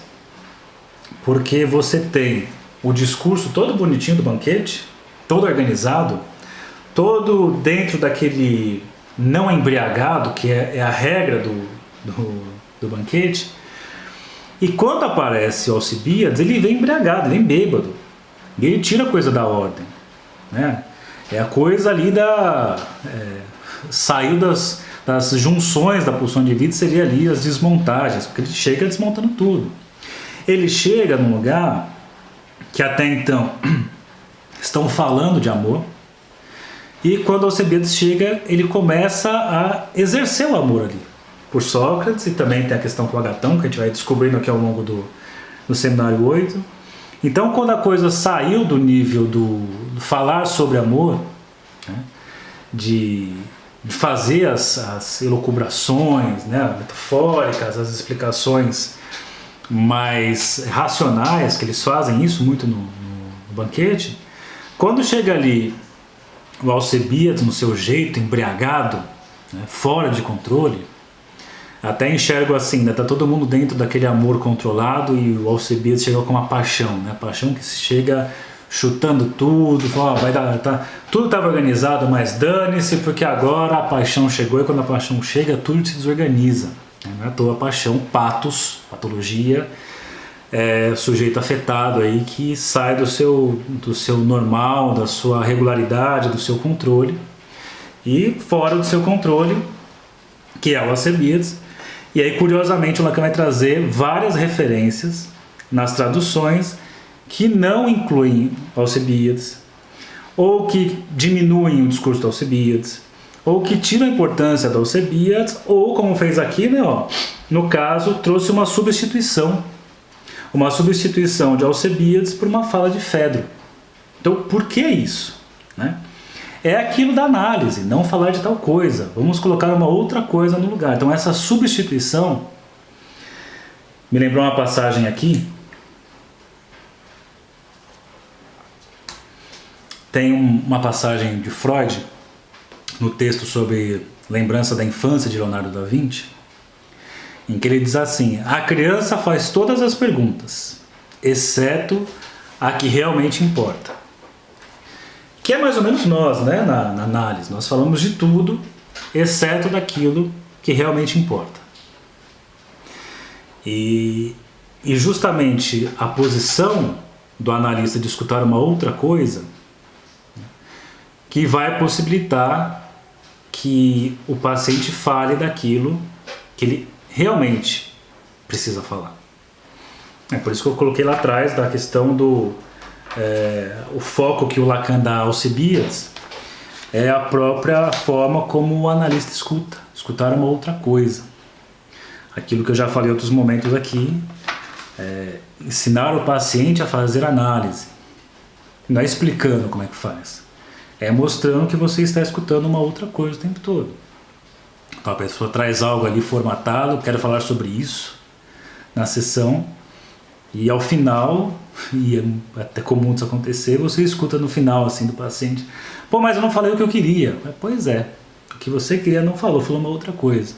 A: porque você tem o discurso todo bonitinho do banquete, todo organizado, todo dentro daquele não embriagado, que é a regra do banquete. E quando aparece Alcibiades, ele vem embriagado, ele vem bêbado, e ele tira a coisa da ordem, né? É a coisa ali saiu das junções da pulsão de vida, seria ali as desmontagens, porque ele chega desmontando tudo. Ele chega num lugar que até então estão falando de amor, e quando Alcebiades chega, ele começa a exercer o amor ali, por Sócrates, e também tem a questão com o Agatão, que a gente vai descobrindo aqui ao longo do Seminário 8. Então, quando a coisa saiu do nível do falar sobre amor, né, de fazer as elucubrações, né, metafóricas, as explicações mais racionais, que eles fazem isso muito no banquete, quando chega ali o Alcebiades no seu jeito embriagado, né, fora de controle, até enxergo assim, né, tá todo mundo dentro daquele amor controlado e o Alcebiades chegou com uma paixão, né, paixão que chega chutando tudo, fala, vai dar, tudo estava organizado, mas dane-se, porque agora a paixão chegou, e quando a paixão chega, tudo se desorganiza. Não é à toa a paixão, patos, patologia, sujeito afetado aí que sai do seu normal, da sua regularidade, do seu controle, e fora do seu controle, que é o Alcebiades. E aí, curiosamente, o Lacan vai trazer várias referências nas traduções que não incluem Alcebiades, ou que diminuem o discurso do Alcebiades, ou que tiram a importância do Alcebiades, ou, como fez aqui, né, no caso, trouxe uma substituição de Alcebiades por uma fala de Fedro. Então, por que isso? Né? É aquilo da análise, não falar de tal coisa, vamos colocar uma outra coisa no lugar. Então, essa substituição me lembrou uma passagem aqui. Tem uma passagem de Freud no texto sobre lembrança da infância de Leonardo da Vinci, em que ele diz assim: a criança faz todas as perguntas, exceto a que realmente importa. Que é mais ou menos nós, né, na análise. Nós falamos de tudo, exceto daquilo que realmente importa. E justamente a posição do analista de escutar uma outra coisa que vai possibilitar que o paciente fale daquilo que ele realmente precisa falar. É por isso que eu coloquei lá atrás da questão do o foco que o Lacan dá a Alcebiades é a própria forma como o analista escuta. escutar uma outra coisa. Aquilo que eu já falei em outros momentos aqui, ensinar o paciente a fazer análise. Não é explicando como é que faz. É mostrando que você está escutando uma outra coisa o tempo todo. Então a pessoa traz algo ali formatado, quero falar sobre isso na sessão, e ao final, e é até comum isso acontecer, você escuta no final assim do paciente: pô, mas eu não falei o que eu queria. Pois é, o que você queria não falou uma outra coisa.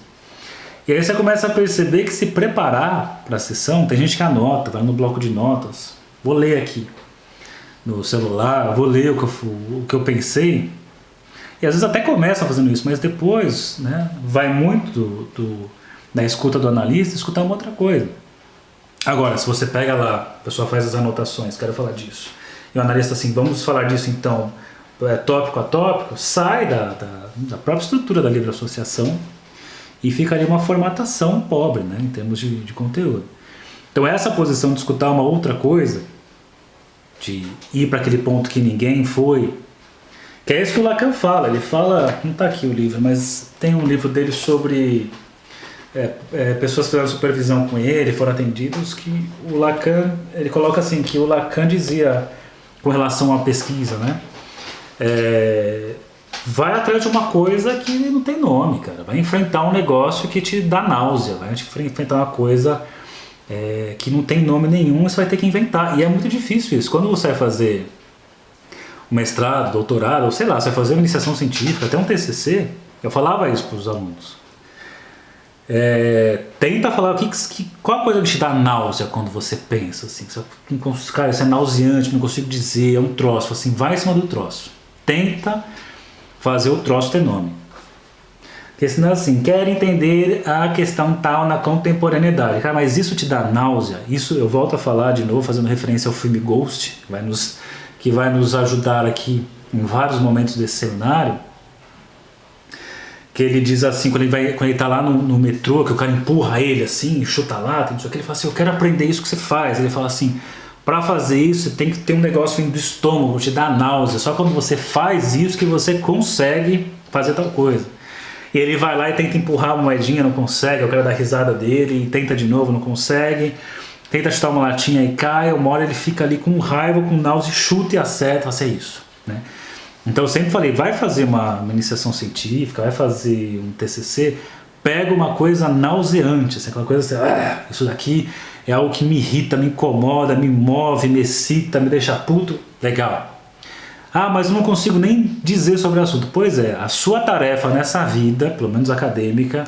A: E aí você começa a perceber que se preparar para a sessão, tem gente que anota, vai no bloco de notas, vou ler aqui no celular, vou ler o que eu pensei, e às vezes até começa fazendo isso, mas depois, né, vai muito da escuta do analista escutar uma outra coisa. Agora, se você pega lá, a pessoa faz as anotações, quero falar disso, e o analista assim, vamos falar disso então, tópico a tópico, sai da própria estrutura da livre associação e fica ali uma formatação pobre, né, em termos de conteúdo. Então essa posição de escutar uma outra coisa, de ir para aquele ponto que ninguém foi, que é isso que o Lacan fala. Ele fala, não está aqui o livro, mas tem um livro dele sobre pessoas que fizeram supervisão com ele, foram atendidos, que o Lacan, ele coloca assim, que o Lacan dizia com relação à pesquisa, né, vai atrás de uma coisa que não tem nome, cara, vai enfrentar um negócio que te dá náusea, vai enfrentar uma coisa que não tem nome nenhum, você vai ter que inventar, e é muito difícil isso. Quando você vai fazer um mestrado, doutorado, ou sei lá, você vai fazer uma iniciação científica, até um TCC, eu falava isso para os alunos, tenta falar qual a coisa que te dá náusea quando você pensa assim, cara, isso é nauseante, não consigo dizer, é um troço, assim, vai em cima do troço, tenta fazer o troço ter nome. Porque senão assim, quer entender a questão tal na contemporaneidade. Cara, mas isso te dá náusea? Isso eu volto a falar de novo, fazendo referência ao filme Ghost, que vai nos ajudar aqui em vários momentos desse seminário. Que ele diz assim, quando ele está lá no metrô, que o cara empurra ele assim, chuta lá, não sei o que, ele fala assim, eu quero aprender isso que você faz. Ele fala assim, para fazer isso você tem que ter um negócio vindo do estômago, te dá náusea. Só quando você faz isso que você consegue fazer tal coisa. E ele vai lá e tenta empurrar uma moedinha, não consegue, eu quero dar risada dele, e tenta de novo, não consegue, tenta chutar uma latinha e cai, uma hora ele fica ali com raiva, com náusea, chuta e acerta, vai ser isso, né? Então eu sempre falei, vai fazer uma iniciação científica, vai fazer um TCC, pega uma coisa nauseante, assim, aquela coisa assim, isso daqui é algo que me irrita, me incomoda, me move, me excita, me deixa puto, legal. Ah, mas eu não consigo nem dizer sobre o assunto. Pois é, a sua tarefa nessa vida, pelo menos acadêmica,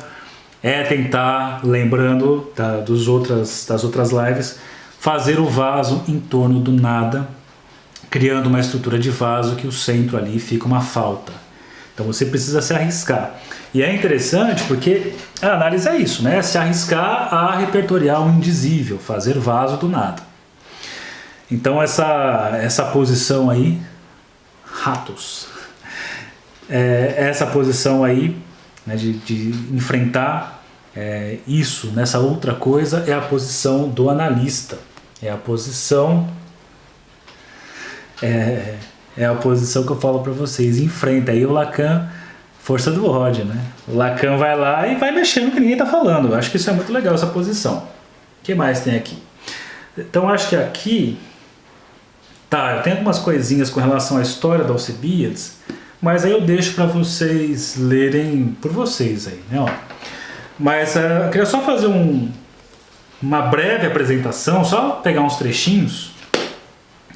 A: é tentar, lembrando das outras lives, fazer o vaso em torno do nada, criando uma estrutura de vaso que o centro ali fica uma falta. Então você precisa se arriscar. E é interessante porque a análise é isso, né? Se arriscar a repertoriar o indizível, fazer vaso do nada. Então essa posição aí, ratos, essa posição aí, né, de enfrentar isso, nessa outra coisa, é a posição do analista, é a posição que eu falo para vocês, enfrenta. Aí o Lacan, força do ódio, né? O Lacan vai lá e vai mexendo que ninguém tá falando. Eu acho que isso é muito legal, essa posição. O que mais tem aqui? Então acho que aqui eu tenho algumas coisinhas com relação à história da Alcebiades, mas aí eu deixo para vocês lerem por vocês aí, né? Ó. Mas eu queria só fazer uma breve apresentação, só pegar uns trechinhos.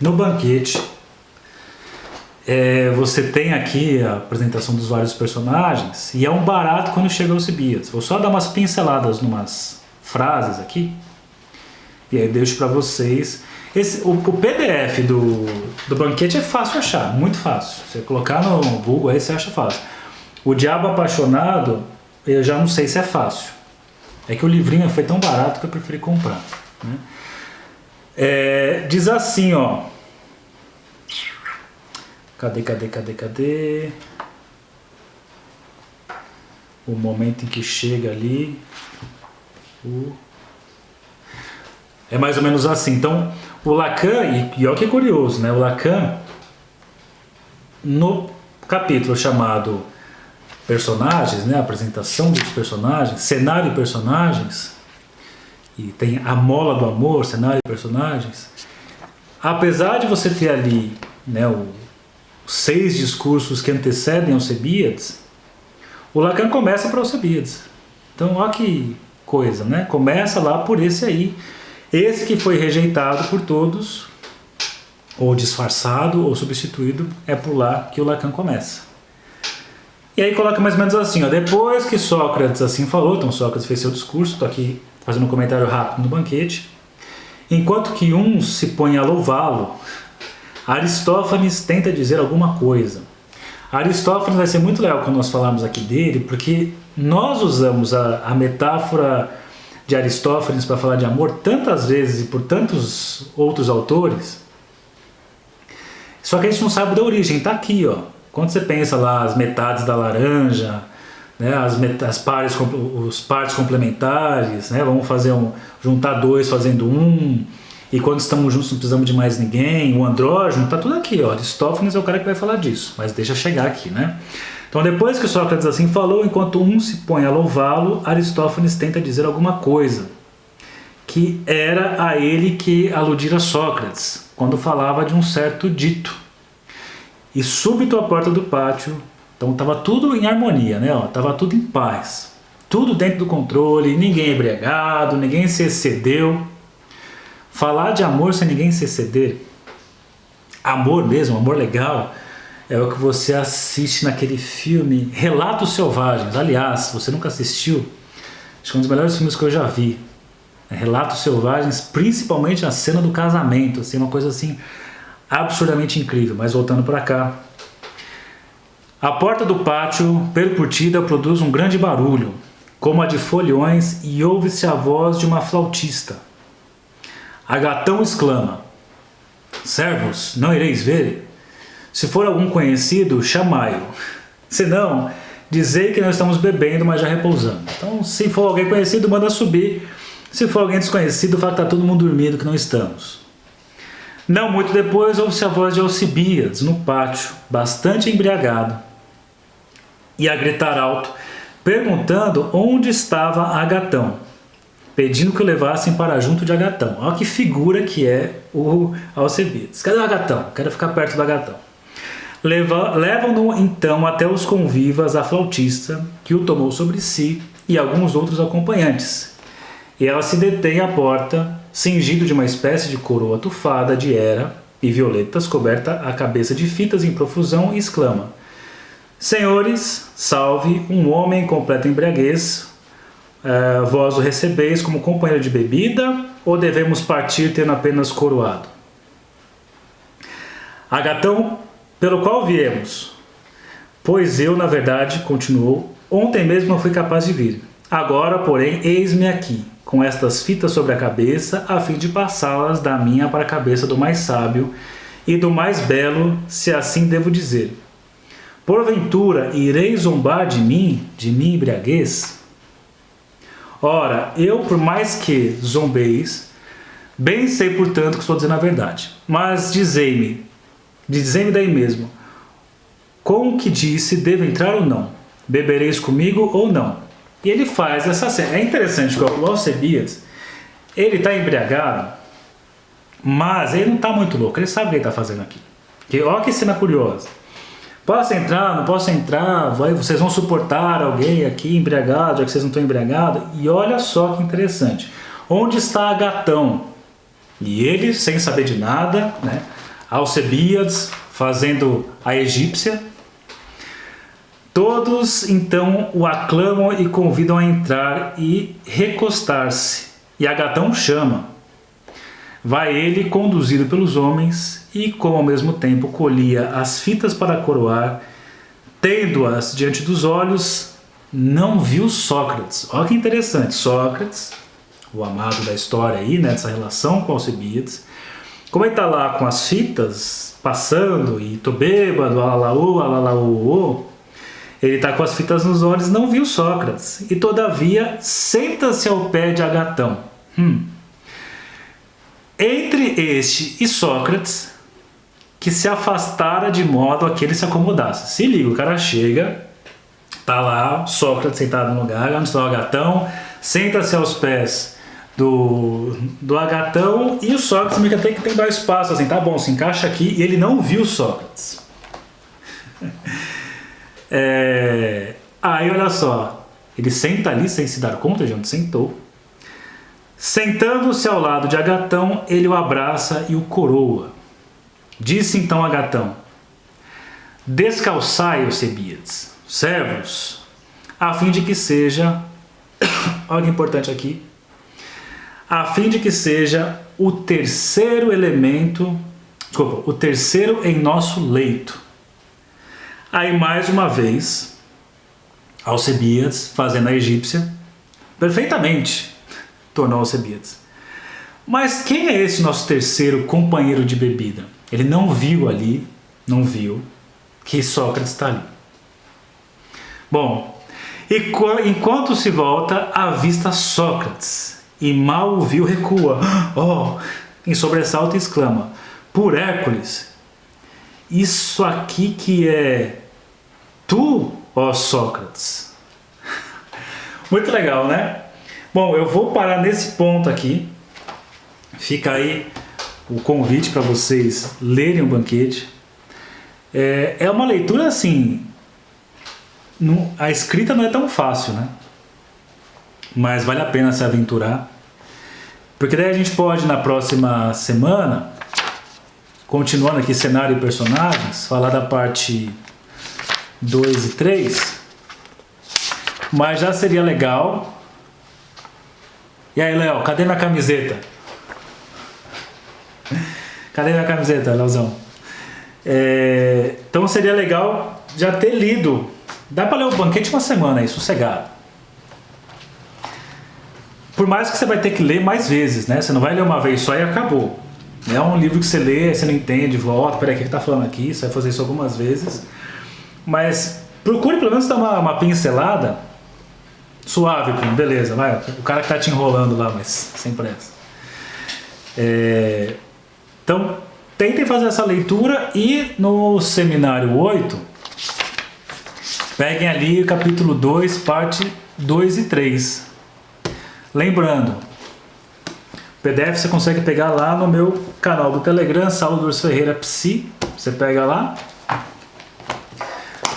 A: No banquete, você tem aqui a apresentação dos vários personagens, e é um barato quando chega Alcebiades. Vou só dar umas pinceladas numas frases aqui, e aí eu deixo para vocês. O PDF do banquete é fácil achar, muito fácil. Você colocar no Google aí você acha fácil. O Diabo Apaixonado, eu já não sei se é fácil. É que o livrinho foi tão barato que eu preferi comprar, né? Diz assim, ó. Cadê? O momento em que chega ali. É mais ou menos assim. Então, o Lacan, e olha que curioso, né? O Lacan, no capítulo chamado personagens, né? A apresentação dos personagens, cenário e personagens, e tem a mola do amor, cenário e personagens. Apesar de você ter ali, né, os 6 discursos que antecedem Alcebiades, o Lacan começa para Alcebiades. Então, olha que coisa, né? Começa lá por esse aí. Esse que foi rejeitado por todos, ou disfarçado, ou substituído, é por lá que o Lacan começa. E aí coloca mais ou menos assim, ó, depois que Sócrates assim falou, então Sócrates fez seu discurso, estou aqui fazendo um comentário rápido no banquete, enquanto que uns se põem a louvá-lo, Aristófanes tenta dizer alguma coisa. Aristófanes vai ser muito legal quando nós falarmos aqui dele, porque nós usamos a metáfora de Aristófanes para falar de amor tantas vezes e por tantos outros autores, só que a gente não sabe da origem, está aqui, ó. Quando você pensa lá as metades da laranja, né, os pares complementares, né, vamos fazer juntar 2 fazendo 1, e quando estamos juntos não precisamos de mais ninguém, o andrógeno, está tudo aqui, ó. Aristófanes é o cara que vai falar disso, mas deixa chegar aqui, né? Então depois que Sócrates assim falou, enquanto um se põe a louvá-lo, Aristófanes tenta dizer alguma coisa, que era a ele que aludira Sócrates, quando falava de um certo dito. E súbito à porta do pátio, então estava tudo em harmonia, né? Estava tudo em paz, tudo dentro do controle, ninguém embriagado, ninguém se excedeu. Falar de amor sem ninguém se exceder, amor mesmo, amor legal, é o que você assiste naquele filme Relatos Selvagens. Aliás, se você nunca assistiu, acho que é um dos melhores filmes que eu já vi. Relatos Selvagens, principalmente a cena do casamento, assim, uma coisa assim absurdamente incrível. Mas voltando para cá, a porta do pátio, percutida, produz um grande barulho, como a de foliões, e ouve-se a voz de uma flautista. Agatão exclama: servos, não ireis ver? Se for algum conhecido, chamai-o. Se não, dizei que nós estamos bebendo, mas já repousamos. Então, se for alguém conhecido, manda subir. Se for alguém desconhecido, fala que está todo mundo dormindo, que não estamos. Não muito depois, ouve-se a voz de Alcibiades no pátio, bastante embriagado, e a gritar alto, perguntando onde estava Agatão, pedindo que o levassem para junto de Agatão. Olha que figura que é o Alcebiades. Cadê o Agatão? Quero ficar perto do Agatão. Levam-no então até os convivas a flautista, que o tomou sobre si, e alguns outros acompanhantes. E ela se detém à porta, cingido de uma espécie de coroa tufada de era e violetas, coberta a cabeça de fitas em profusão, e exclama: senhores, salve, um homem em completa embriaguez. Vós o recebeis como companheiro de bebida, ou devemos partir tendo apenas coroado? Agatão, pelo qual viemos? Pois eu, na verdade, continuou, ontem mesmo não fui capaz de vir. Agora, porém, eis-me aqui, com estas fitas sobre a cabeça, a fim de passá-las da minha para a cabeça do mais sábio e do mais belo, se assim devo dizer. Porventura, ireis zombar de minha embriaguez? Ora, eu, por mais que zombeis, bem sei, portanto, que estou dizendo a verdade. Mas dizei-me daí mesmo, com o que disse, devo entrar ou não? Bebereis comigo ou não? E ele faz essa cena. É interessante que o Alcebiades, ele está embriagado, mas ele não está muito louco, ele sabe o que ele está fazendo aqui. Porque, olha que cena curiosa. Posso entrar, não posso entrar, vocês vão suportar alguém aqui embriagado, já que vocês não estão embriagados? E olha só que interessante. Onde está Agatão? E ele, sem saber de nada, né? Alcebiades fazendo a egípcia. Todos então o aclamam e convidam a entrar e recostar-se. E Agatão chama. Vai ele, conduzido pelos homens, e como ao mesmo tempo colhia as fitas para coroar, tendo-as diante dos olhos, não viu Sócrates. Olha que interessante, Sócrates, o amado da história aí, né, dessa relação com Alcebiades, como ele está lá com as fitas, passando, e tô bêbado, alalaú, ele está com as fitas nos olhos, não viu Sócrates, e todavia senta-se ao pé de Agatão. Entre este e Sócrates, que se afastara de modo a que ele se acomodasse. Se liga, o cara chega, Tá lá Sócrates sentado no lugar, onde está o Agatão, senta-se aos pés do Agatão e o Sócrates meio que tem que dar espaço, assim, tá bom, se encaixa aqui, e ele não viu Sócrates. Aí olha só, ele senta ali sem se dar conta de onde sentou. Sentando-se ao lado de Agatão, ele o abraça e o coroa. Disse então Agatão: descalçai, Alcebiades, servos, a fim de que seja, olha que importante aqui, a fim de que seja o terceiro elemento, o terceiro em nosso leito. Aí mais uma vez, Alcebiades, fazendo a egípcia, perfeitamente, tornou Alcebiades. Mas quem é esse nosso terceiro companheiro de bebida? Ele não viu ali, não viu que Sócrates está ali. Bom, e enquanto se volta, avista Sócrates, e mal o viu, recua. Em sobressalto exclama: por Hércules, isso aqui que é tu, ó Sócrates. Muito legal, né? Bom, eu vou parar nesse ponto aqui. Fica aí o convite para vocês lerem o Banquete. É uma leitura assim, a escrita não é tão fácil, né? Mas vale a pena se aventurar, porque daí a gente pode, na próxima semana, continuando aqui cenário e personagens, falar da parte 2 e 3, mas já seria legal. E aí, Léo, cadê minha camiseta? Cadê minha camiseta, Leozão? Então seria legal já ter lido. Dá para ler o Banquete uma semana aí, sossegado. Por mais que você vai ter que ler mais vezes, né? Você não vai ler uma vez só e acabou. É um livro que você lê, você não entende, volta, peraí, o que está falando aqui? Você vai fazer isso algumas vezes. Mas procure pelo menos dar uma pincelada suave, beleza, vai. O cara que tá te enrolando lá, mas sem pressa. Então, tentem fazer essa leitura e no seminário 8, peguem ali o capítulo 2, parte 2 e 3. Lembrando, o PDF você consegue pegar lá no meu canal do Telegram, Saulo Dors Ferreira Psi, você pega lá.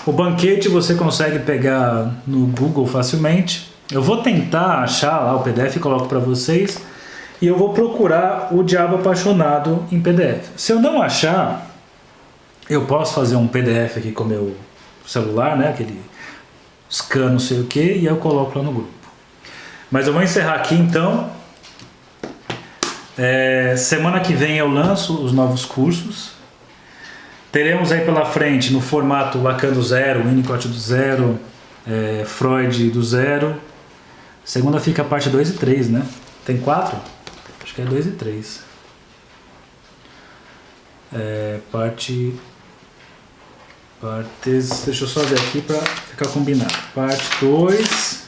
A: O Banquete você consegue pegar no Google facilmente. Eu vou tentar achar lá o PDF e coloco para vocês. E eu vou procurar o Diabo Apaixonado em PDF. Se eu não achar, eu posso fazer um PDF aqui com o meu celular, né? Aquele scan não sei o que, e eu coloco lá no grupo. Mas eu vou encerrar aqui então. Semana que vem eu lanço os novos cursos. Teremos aí pela frente no formato Lacan do zero, Winnicott do zero, Freud do zero. Segunda fica a parte 2 e 3, né? Tem 4? Acho que é 2 e 3. Partes. Deixa eu só ver aqui para ficar combinado. Parte 2.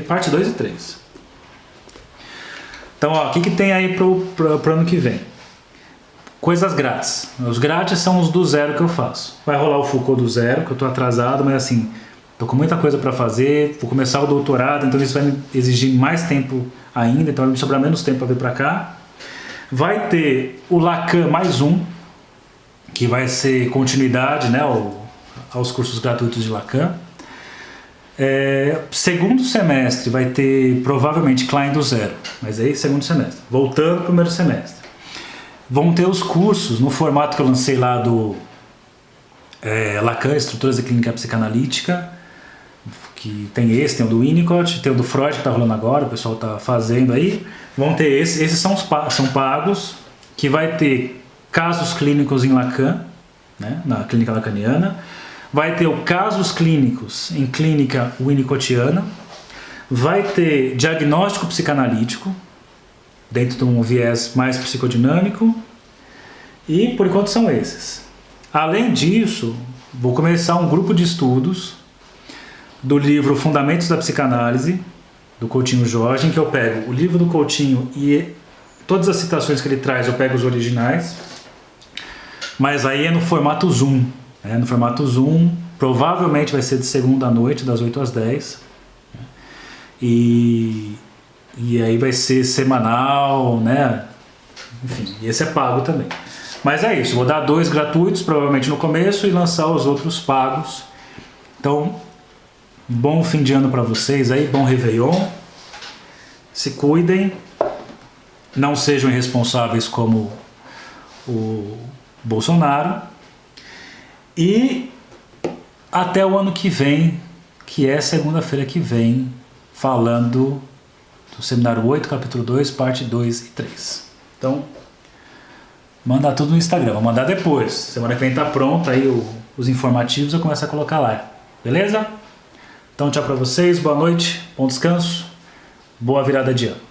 A: Parte 2 e 3. Então, ó, o que tem aí pro ano que vem? Coisas grátis. Os grátis são os do zero que eu faço. Vai rolar o Foucault do zero, que eu tô atrasado, mas assim, tô com muita coisa para fazer. Vou começar o doutorado, então isso vai me exigir mais tempo ainda, então vai me sobrar menos tempo para vir para cá. Vai ter o Lacan mais um, que vai ser continuidade, né, aos cursos gratuitos de Lacan. Segundo semestre vai ter provavelmente Klein do zero, mas aí segundo semestre. Voltando pro primeiro semestre. Vão ter os cursos no formato que eu lancei lá do Lacan, Estruturas da Clínica Psicanalítica, que tem esse, tem o do Winnicott, tem o do Freud que está rolando agora, o pessoal está fazendo aí. Vão ter esses são pagos, que vai ter casos clínicos em Lacan, né, na clínica lacaniana. Vai ter o casos clínicos em clínica winnicottiana. Vai ter diagnóstico psicanalítico, dentro de um viés mais psicodinâmico. E por enquanto são esses. Além disso, vou começar um grupo de estudos do livro Fundamentos da Psicanálise, do Coutinho Jorge, em que eu pego o livro do Coutinho e todas as citações que ele traz, eu pego os originais, mas aí é no formato Zoom. No formato Zoom, Provavelmente vai ser de segunda à noite, das 8 às 10. E aí vai ser semanal, né? Enfim, esse é pago também. Mas é isso, vou dar 2 gratuitos, provavelmente no começo, e lançar os outros pagos. Então, bom fim de ano para vocês aí, bom Réveillon. Se cuidem, não sejam irresponsáveis como o Bolsonaro. E até o ano que vem, que é segunda-feira que vem, falando do Seminário 8, capítulo 2, parte 2 e 3. Então, manda tudo no Instagram, vou mandar depois. Semana que vem tá pronto, aí os informativos eu começo a colocar lá. Beleza? Então, tchau pra vocês, boa noite, bom descanso, boa virada de ano.